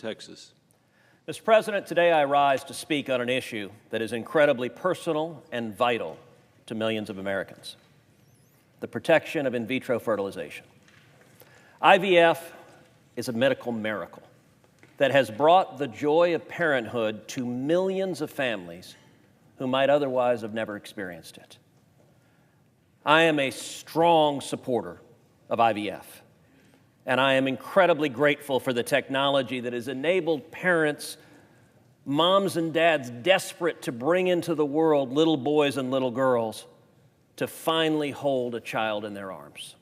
Texas. Mr. President, today I rise to speak on an issue that is incredibly personal and vital to millions of Americans: the protection of in vitro fertilization. IVF is a medical miracle that has brought the joy of parenthood to millions of families who might otherwise have never experienced it. I am a strong supporter of IVF, and I am incredibly grateful for the technology that has enabled parents, moms and dads desperate to bring into the world little boys and little girls, to finally hold a child in their arms.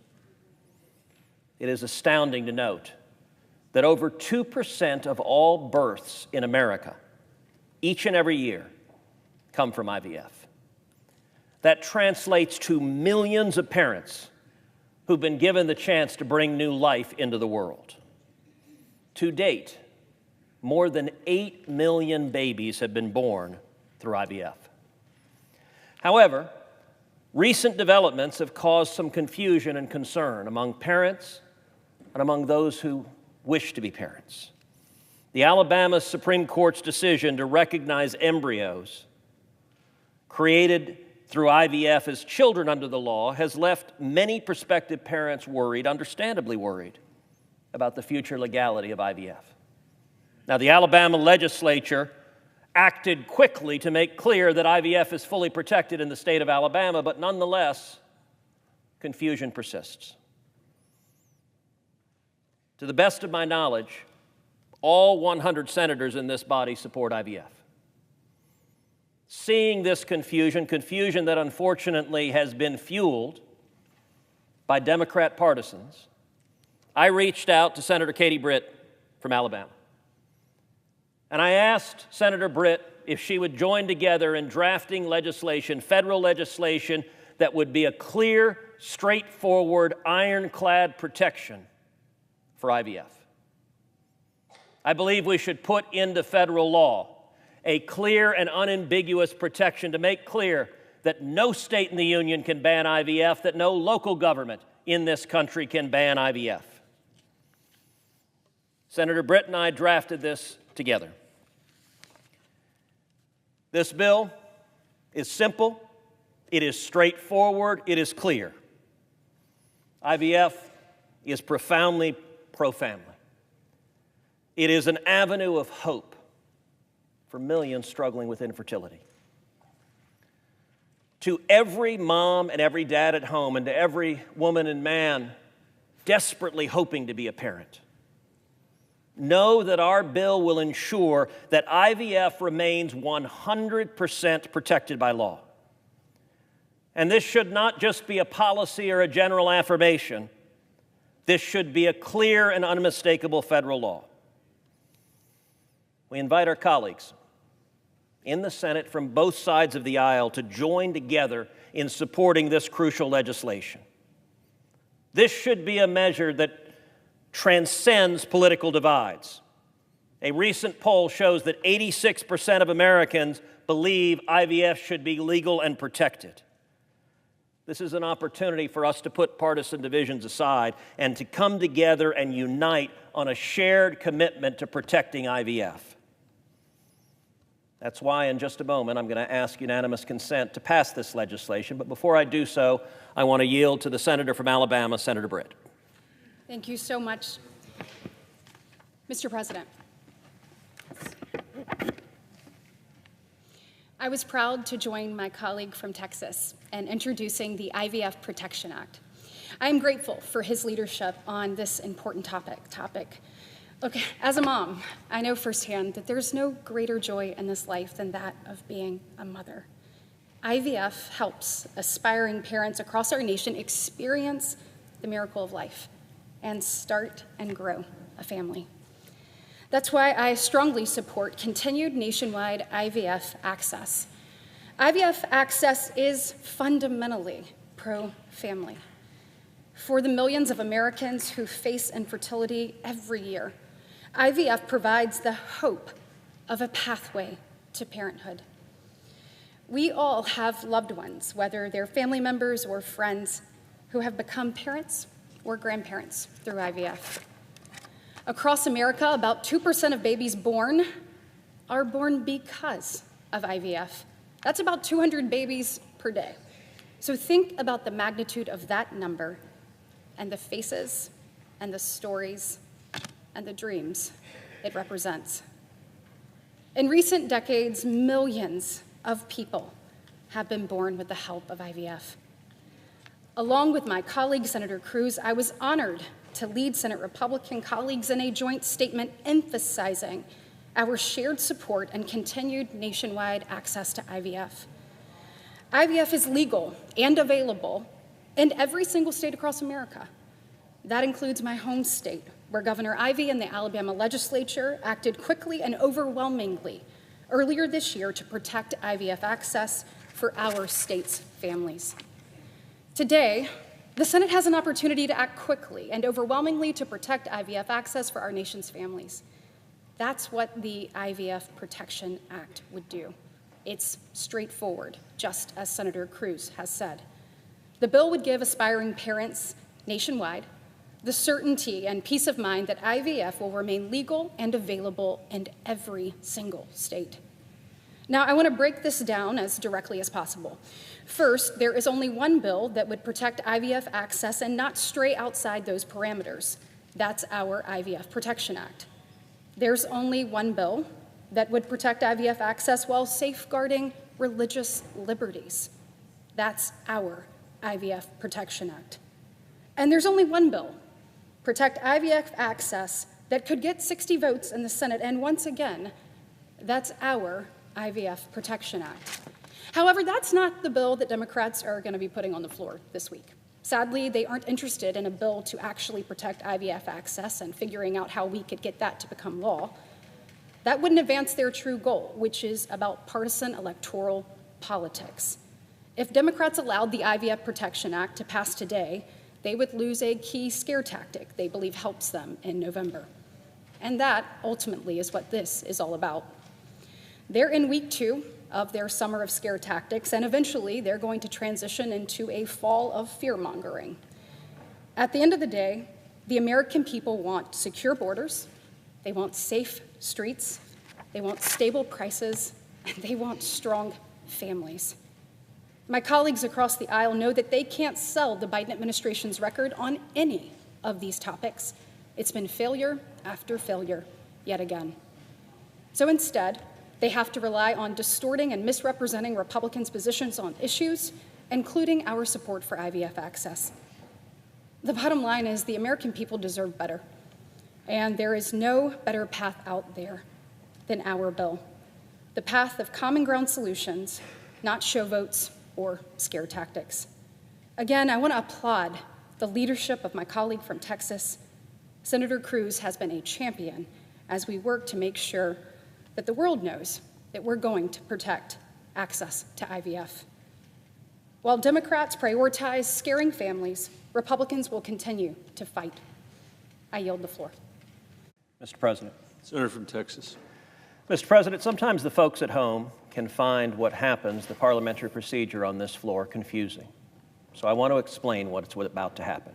It is astounding to note that over 2% of all births in America, each and every year, come from IVF. That translates to millions of parents who've been given the chance to bring new life into the world. To date, more than 8 million babies have been born through IVF. However, recent developments have caused some confusion and concern among parents and among those who wish to be parents. The Alabama Supreme Court's decision to recognize embryos created through IVF as children under the law has left many prospective parents worried, understandably worried, about the future legality of IVF. Now, the Alabama legislature acted quickly to make clear that IVF is fully protected in the state of Alabama, but nonetheless, confusion persists. To the best of my knowledge, all 100 senators in this body support IVF. Seeing this confusion that unfortunately has been fueled by Democrat partisans, I reached out to Senator Britt from Alabama. And I asked Senator Britt if she would join together in drafting legislation, federal legislation, that would be a clear, straightforward, ironclad protection for IVF. I believe we should put into federal law a clear and unambiguous protection to make clear that no state in the union can ban IVF, that no local government in this country can ban IVF. Senator Britt and I drafted this together. This bill is simple, it is straightforward, it is clear. IVF is profoundly pro-family. It is an avenue of hope for millions struggling with infertility. To every mom and every dad at home, and to every woman and man desperately hoping to be a parent, know that our bill will ensure that IVF remains 100% protected by law. And this should not just be a policy or a general affirmation. This should be a clear and unmistakable federal law. We invite our colleagues in the Senate from both sides of the aisle to join together in supporting this crucial legislation. This should be a measure that transcends political divides. A recent poll shows that 86% of Americans believe IVF should be legal and protected. This is an opportunity for us to put partisan divisions aside and to come together and unite on a shared commitment to protecting IVF. That's why in just a moment I'm going to ask unanimous consent to pass this legislation. But before I do so, I want to yield to the senator from Alabama, Senator Britt. Thank you so much, Mr. President. I was proud to join my colleague from Texas in introducing the IVF Protection Act. I am grateful for his leadership on this important topic. Look, as a mom, I know firsthand that there's no greater joy in this life than that of being a mother. IVF helps aspiring parents across our nation experience the miracle of life and start and grow a family. That's why I strongly support continued nationwide IVF access. IVF access is fundamentally pro-family. For the millions of Americans who face infertility every year, IVF provides the hope of a pathway to parenthood. We all have loved ones, whether they're family members or friends, who have become parents or grandparents through IVF. Across America, about 2% of babies born are born because of IVF. That's about 200 babies per day. So think about the magnitude of that number and the faces and the stories and the dreams it represents. In recent decades, millions of people have been born with the help of IVF. Along with my colleague, Senator Cruz, I was honored to lead Senate Republican colleagues in a joint statement emphasizing our shared support and continued nationwide access to IVF. IVF is legal and available in every single state across America. That includes my home state, where Governor Ivey and the Alabama legislature acted quickly and overwhelmingly earlier this year to protect IVF access for our state's families. Today, the Senate has an opportunity to act quickly and overwhelmingly to protect IVF access for our nation's families. That's what the IVF Protection Act would do. It's straightforward, just as Senator Cruz has said. The bill would give aspiring parents nationwide the certainty and peace of mind that IVF will remain legal and available in every single state. Now, I want to break this down as directly as possible. First, there is only one bill that would protect IVF access and not stray outside those parameters. That's our IVF Protection Act. There's only one bill that would protect IVF access while safeguarding religious liberties. That's our IVF Protection Act. And there's only one bill, protect IVF access, that could get 60 votes in the Senate, and once again, that's our IVF Protection Act. However, that's not the bill that Democrats are going to be putting on the floor this week. Sadly, they aren't interested in a bill to actually protect IVF access and figuring out how we could get that to become law. That wouldn't advance their true goal, which is about partisan electoral politics. If Democrats allowed the IVF Protection Act to pass today, they would lose a key scare tactic they believe helps them in November. And that, ultimately, is what this is all about. They're in week 2 of their summer of scare tactics, and eventually they're going to transition into a fall of fear-mongering. At the end of the day, the American people want secure borders, they want safe streets, they want stable prices, and they want strong families. My colleagues across the aisle know that they can't sell the Biden administration's record on any of these topics. It's been failure after failure yet again. So instead, they have to rely on distorting and misrepresenting Republicans' positions on issues, including our support for IVF access. The bottom line is the American people deserve better, and there is no better path out there than our bill, the path of common ground solutions, not show votes or scare tactics. Again, I want to applaud the leadership of my colleague from Texas. Senator Cruz has been a champion as we work to make sure that the world knows that we're going to protect access to IVF. While Democrats prioritize scaring families, Republicans will continue to fight. I yield the floor. Mr. President. Senator from Texas. Mr. President, sometimes the folks at home can find what happens, the parliamentary procedure on this floor, confusing. So I want to explain what's about to happen.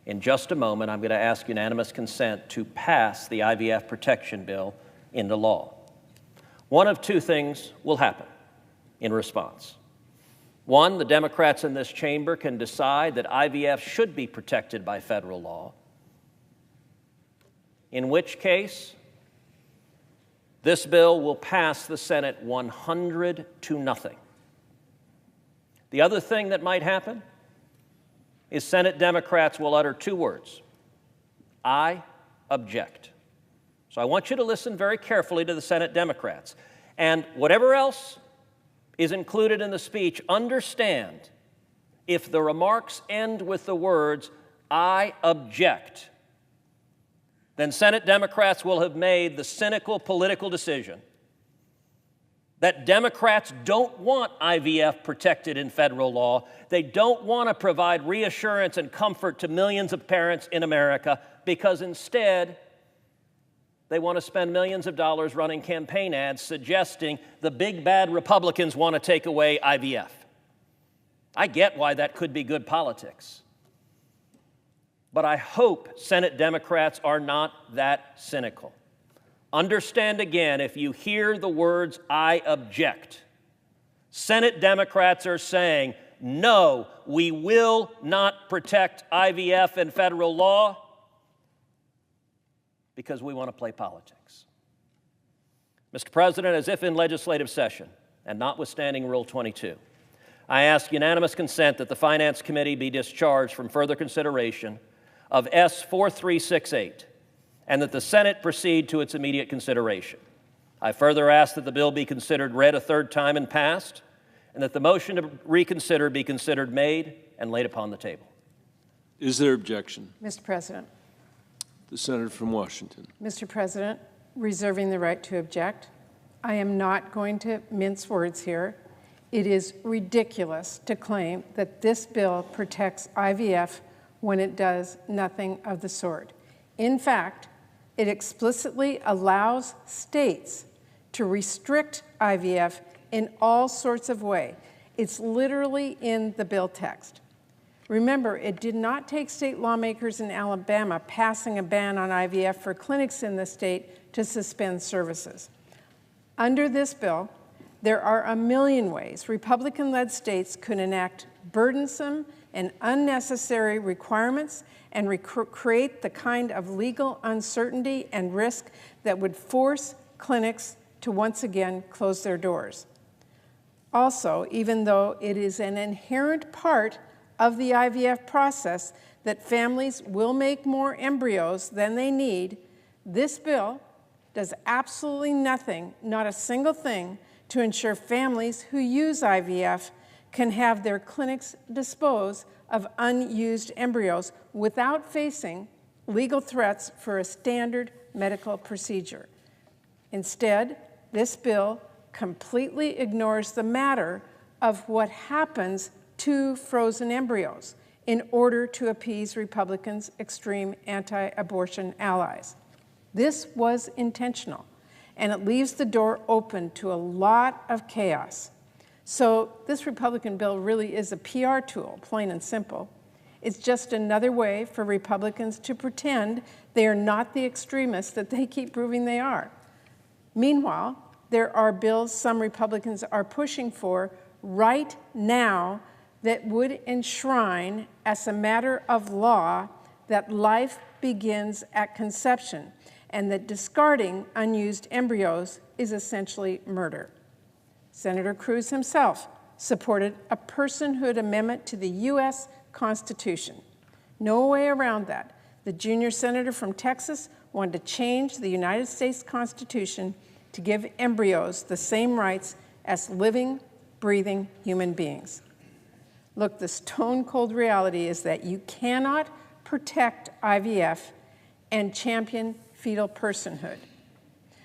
In just a moment, I'm going to ask unanimous consent to pass the IVF protection bill into law. One of two things will happen in response. One, the Democrats in this chamber can decide that IVF should be protected by federal law, in which case this bill will pass the Senate 100-0. The other thing that might happen is Senate Democrats will utter two words: I object. So I want you to listen very carefully to the Senate Democrats. And whatever else is included in the speech, understand if the remarks end with the words, I object, then Senate Democrats will have made the cynical political decision that Democrats don't want IVF protected in federal law. They don't want to provide reassurance and comfort to millions of parents in America, because instead, they want to spend millions of dollars running campaign ads suggesting the big bad Republicans want to take away IVF. I get why that could be good politics. But I hope Senate Democrats are not that cynical. Understand again, if you hear the words, "I object," Senate Democrats are saying, no, we will not protect IVF in federal law because we want to play politics. Mr. President, as if in legislative session, and notwithstanding Rule 22, I ask unanimous consent that the Finance Committee be discharged from further consideration of S. 4368 and that the Senate proceed to its immediate consideration. I further ask that the bill be considered read a third time and passed, and that the motion to reconsider be considered made and laid upon the table. Is there objection? Mr. President. The senator from Washington. Mr. President, reserving the right to object. I am not going to mince words here. It is ridiculous to claim that this bill protects IVF when it does nothing of the sort. In fact, it explicitly allows states to restrict IVF in all sorts of ways. It's literally in the bill text. Remember, it did not take state lawmakers in Alabama passing a ban on IVF for clinics in the state to suspend services. Under this bill, there are a million ways Republican-led states could enact burdensome and unnecessary requirements and create the kind of legal uncertainty and risk that would force clinics to once again close their doors. Also, even though it is an inherent part of the IVF process that families will make more embryos than they need, this bill does absolutely nothing, not a single thing, to ensure families who use IVF can have their clinics dispose of unused embryos without facing legal threats for a standard medical procedure. Instead, this bill completely ignores the matter of what happens to frozen embryos in order to appease Republicans' extreme anti-abortion allies. This was intentional, and it leaves the door open to a lot of chaos. So this Republican bill really is a PR tool, plain and simple. It's just another way for Republicans to pretend they are not the extremists that they keep proving they are. Meanwhile, there are bills some Republicans are pushing for right now that would enshrine as a matter of law that life begins at conception and that discarding unused embryos is essentially murder. Senator Cruz himself supported a personhood amendment to the U.S. Constitution. No way around that. The junior senator from Texas wanted to change the United States Constitution to give embryos the same rights as living, breathing human beings. Look, the stone-cold reality is that you cannot protect IVF and champion fetal personhood.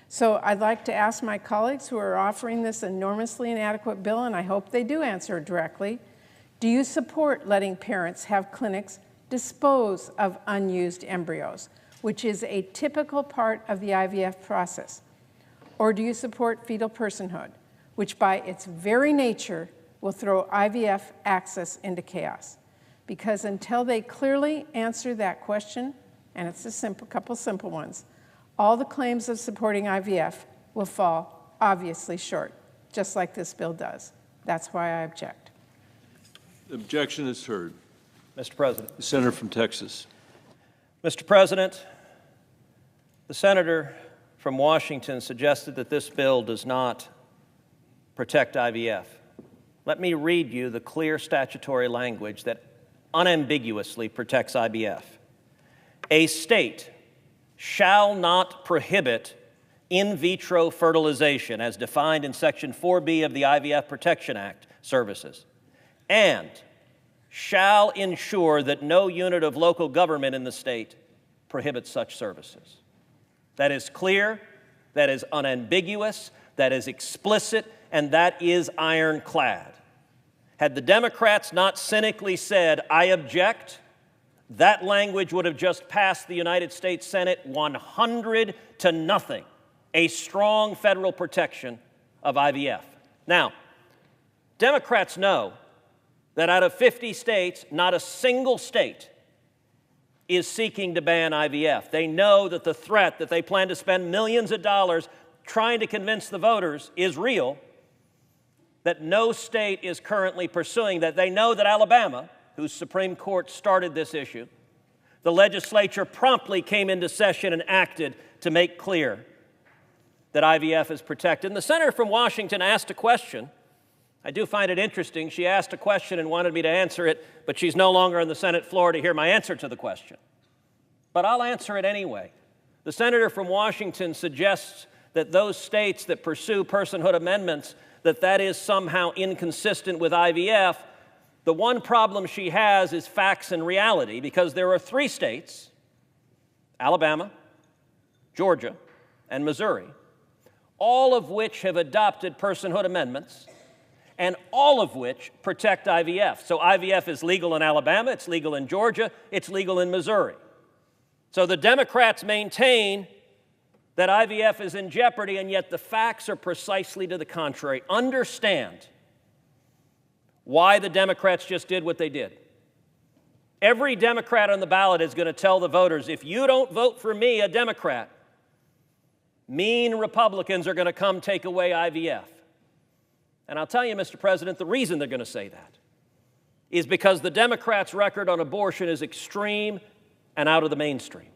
So I'd like to ask my colleagues who are offering this enormously inadequate bill, and I hope they do answer directly, do you support letting parents have clinics dispose of unused embryos, which is a typical part of the IVF process? Or do you support fetal personhood, which by its very nature will throw IVF access into chaos? Because until they clearly answer that question, and it's a couple simple ones, all the claims of supporting IVF will fall obviously short, just like this bill does. That's why I object. The objection is heard. Mr. President. The senator from Texas. Mr. President, the senator from Washington suggested that this bill does not protect IVF. Let me read you the clear statutory language that unambiguously protects IVF. A state shall not prohibit in vitro fertilization as defined in Section 4B of the IVF Protection Act services, and shall ensure that no unit of local government in the state prohibits such services. That is clear, that is unambiguous, that is explicit, and that is ironclad. Had the Democrats not cynically said, "I object," that language would have just passed the United States Senate 100-0, a strong federal protection of IVF. Now, Democrats know that out of 50 states, not a single state is seeking to ban IVF. They know that the threat that they plan to spend millions of dollars trying to convince the voters is real, that no state is currently pursuing that. They know that Alabama, whose Supreme Court started this issue, the legislature promptly came into session and acted to make clear that IVF is protected. And the senator from Washington asked a question. I do find it interesting. She asked a question and wanted me to answer it, but she's no longer on the Senate floor to hear my answer to the question. But I'll answer it anyway. The senator from Washington suggests that those states that pursue personhood amendments, that is somehow inconsistent with IVF. The one problem she has is facts and reality, because there are 3 states, Alabama, Georgia, and Missouri, all of which have adopted personhood amendments, and all of which protect IVF. So IVF is legal in Alabama, it's legal in Georgia, it's legal in Missouri. So the Democrats maintain that IVF is in jeopardy, and yet the facts are precisely to the contrary. Understand why the Democrats just did what they did. Every Democrat on the ballot is going to tell the voters, if you don't vote for me, a Democrat, mean Republicans are going to come take away IVF. And I'll tell you, Mr. President, the reason they're going to say that is because the Democrats' record on abortion is extreme and out of the mainstream.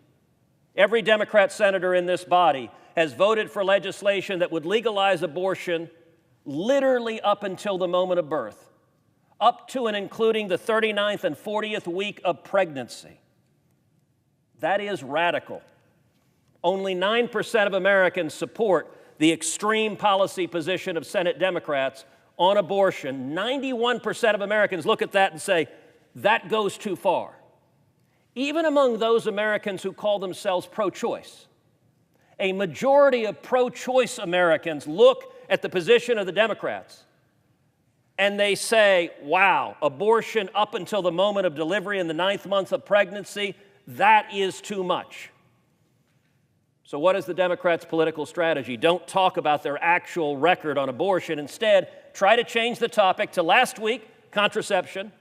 Every Democrat senator in this body has voted for legislation that would legalize abortion literally up until the moment of birth, up to and including the 39th and 40th week of pregnancy. That is radical. Only 9% of Americans support the extreme policy position of Senate Democrats on abortion. 91% of Americans look at that and say, that goes too far. Even among those Americans who call themselves pro-choice, a majority of pro-choice Americans look at the position of the Democrats and they say, wow, abortion up until the moment of delivery in the 9th month of pregnancy, that is too much. So what is the Democrats' political strategy? Don't talk about their actual record on abortion. Instead, try to change the topic to last week, contraception,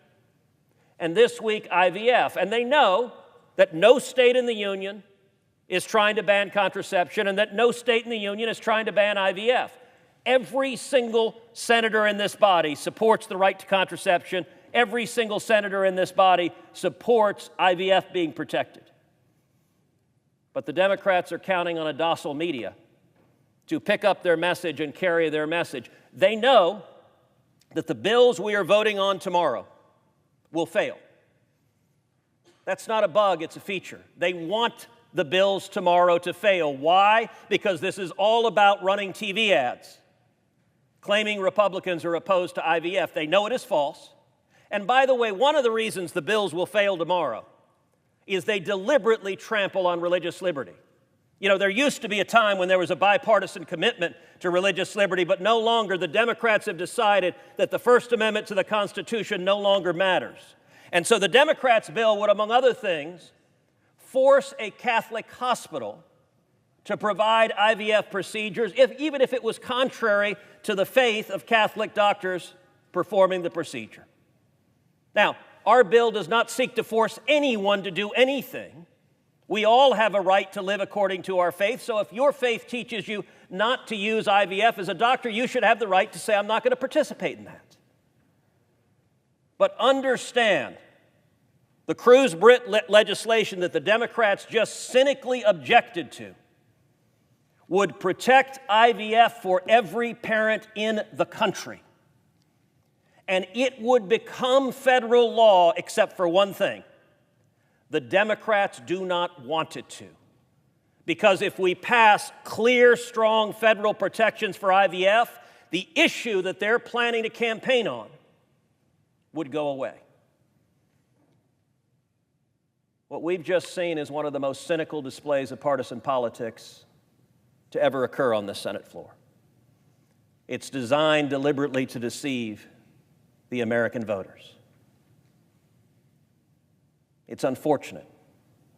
and this week, IVF. And they know that no state in the union is trying to ban contraception and that no state in the union is trying to ban IVF. Every single senator in this body supports the right to contraception. Every single senator in this body supports IVF being protected. But the Democrats are counting on a docile media to pick up their message and carry their message. They know that the bills we are voting on tomorrow will fail. That's not a bug, it's a feature. They want the bills tomorrow to fail. Why? Because this is all about running TV ads, claiming Republicans are opposed to IVF. They know it is false. And by the way, one of the reasons the bills will fail tomorrow is they deliberately trample on religious liberty. You know, there used to be a time when there was a bipartisan commitment to religious liberty, but no longer. The Democrats have decided that the First Amendment to the Constitution no longer matters. And so the Democrats' bill would, among other things, force a Catholic hospital to provide IVF procedures, even if it was contrary to the faith of Catholic doctors performing the procedure. Now, our bill does not seek to force anyone to do anything. We all have a right to live according to our faith, so if your faith teaches you not to use IVF as a doctor, you should have the right to say, I'm not going to participate in that. But understand, the Cruz Britt legislation that the Democrats just cynically objected to would protect IVF for every parent in the country. And it would become federal law except for one thing. The Democrats do not want it to. Because if we pass clear, strong federal protections for IVF, the issue that they're planning to campaign on would go away. What we've just seen is one of the most cynical displays of partisan politics to ever occur on the Senate floor. It's designed deliberately to deceive the American voters. It's unfortunate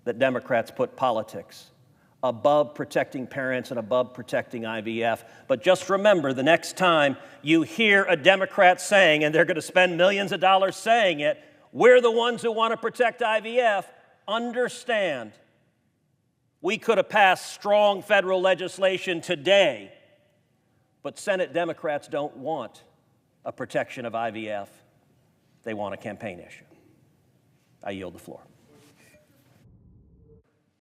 that Democrats put politics above protecting parents and above protecting IVF. But just remember, the next time you hear a Democrat saying, and they're going to spend millions of dollars saying it, we're the ones who want to protect IVF, understand we could have passed strong federal legislation today, but Senate Democrats don't want a protection of IVF. They want a campaign issue. I yield the floor.